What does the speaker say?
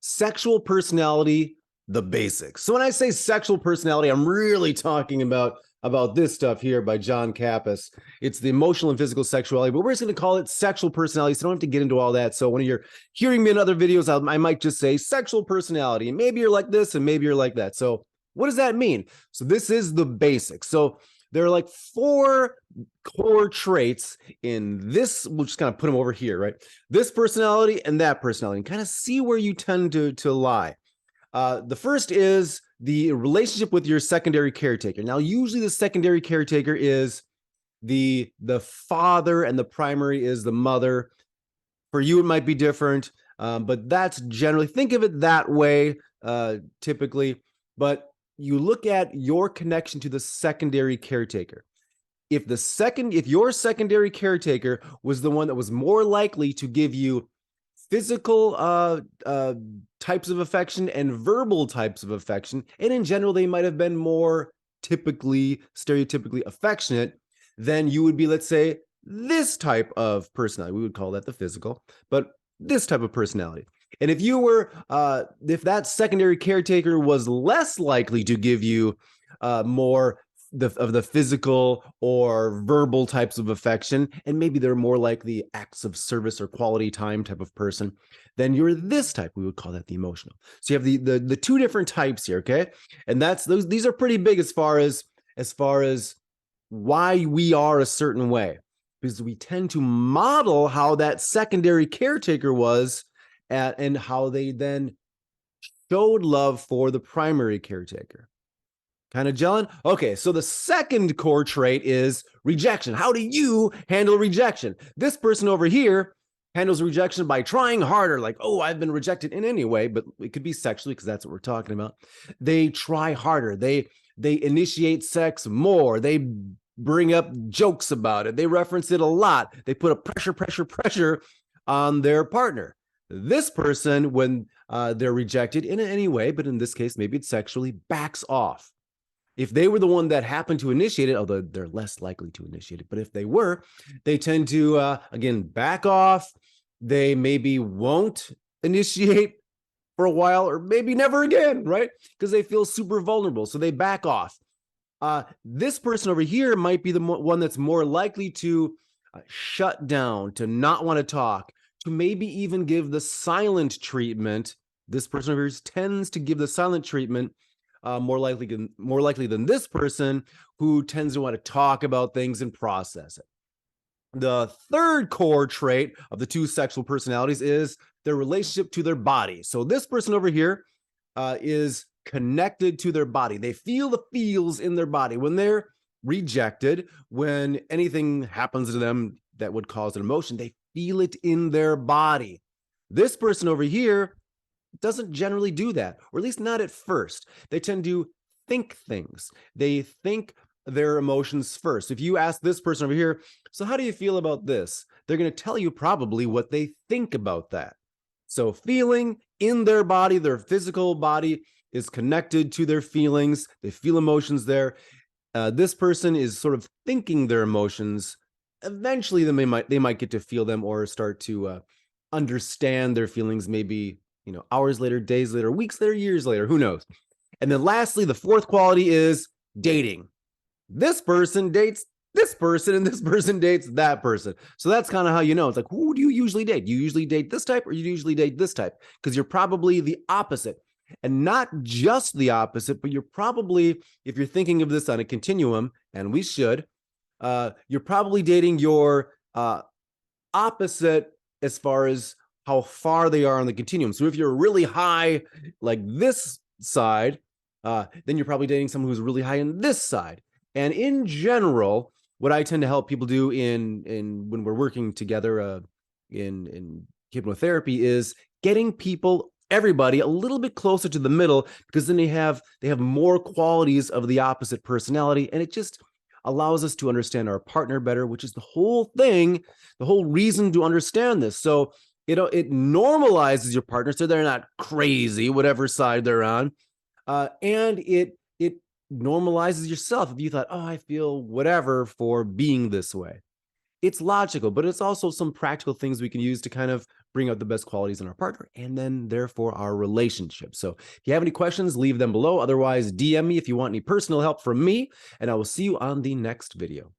Sexual personality, the basics. So when I say sexual personality, I'm really talking about this stuff here by John Kappas. It's the emotional and physical sexuality, but we're just going to call it sexual personality. So I don't have to get into all that. So when you're hearing me in other videos, I might just say sexual personality. And maybe you're like this and maybe you're like that. So what does that mean? So this is the basics. So there are like 4 core traits in this. We'll just kind of put them over here, right? This personality and that personality, and kind of see where you tend to lie. The first is the relationship with your secondary caretaker. Now, usually the secondary caretaker is the father and the primary is the mother. For you, it might be different, but that's generally, think of it that way, typically. But you look at your connection to the secondary caretaker. If your secondary caretaker was the one that was more likely to give you physical types of affection and verbal types of affection, and in general, they might have been more stereotypically affectionate, then you would be, let's say, this type of personality. We would call that the physical, but this type of personality. And if you were, if that secondary caretaker was less likely to give you more of the physical or verbal types of affection, and maybe they're more like the acts of service or quality time type of person, then you're this type. We would call that the emotional. So you have the 2 different types here, okay? And these are pretty big as far as why we are a certain way, because we tend to model how that secondary caretaker was and how they then showed love for the primary caretaker. Kind of gelling? Okay, so the second core trait is rejection. How do you handle rejection? This person over here handles rejection by trying harder, like, oh, I've been rejected in any way, but it could be sexually because that's what we're talking about. They try harder. They initiate sex more. They bring up jokes about it. They reference it a lot. They put a pressure on their partner. This person, when they're rejected in any way, but in this case, maybe it's sexually, backs off. If they were the one that happened to initiate it, although they're less likely to initiate it, but if they were, they tend to, again, back off. They maybe won't initiate for a while or maybe never again, right? Because they feel super vulnerable. So they back off. This person over here might be the one that's more likely to shut down, to not want to talk, to maybe even give the silent treatment. This person over here tends to give the silent treatment more likely than this person who tends to want to talk about things and process it. The third core trait of the 2 sexual personalities is their relationship to their body. So this person over here is connected to their body. They feel the feels in their body. When they're rejected, when anything happens to them that would cause an emotion, they feel it in their body. This person over here doesn't generally do that, or at least not at first. They tend to think things. They think their emotions first. If you ask this person over here, so how do you feel about this? They're going to tell you probably what they think about that. So feeling in their body, their physical body is connected to their feelings. They feel emotions there. This person is sort of thinking their emotions. Eventually, they might get to feel them or start to understand their feelings, maybe hours later, days later, weeks later, years later, who knows? And then lastly, the 4th quality is dating. This person dates this person and this person dates that person. So that's kind of how you know. It's like, who do you usually date? Do you usually date this type or you usually date this type? Because you're probably the opposite. And not just the opposite, but you're probably, if you're thinking of this on a continuum, and we should, you're probably dating your opposite as far as how far they are on the continuum. So if you're really high, like this side, then you're probably dating someone who's really high in this side. And in general, what I tend to help people do in when we're working together in hypnotherapy is getting everybody a little bit closer to the middle, because then they have more qualities of the opposite personality, and it just allows us to understand our partner better, which is the whole thing, the whole reason to understand this. So it normalizes your partner so they're not crazy, whatever side they're on. And it normalizes yourself. If you thought, oh, I feel whatever for being this way. It's logical, but it's also some practical things we can use to kind of bring out the best qualities in our partner, and then therefore our relationship. So if you have any questions, leave them below. Otherwise, DM me if you want any personal help from me, and I will see you on the next video.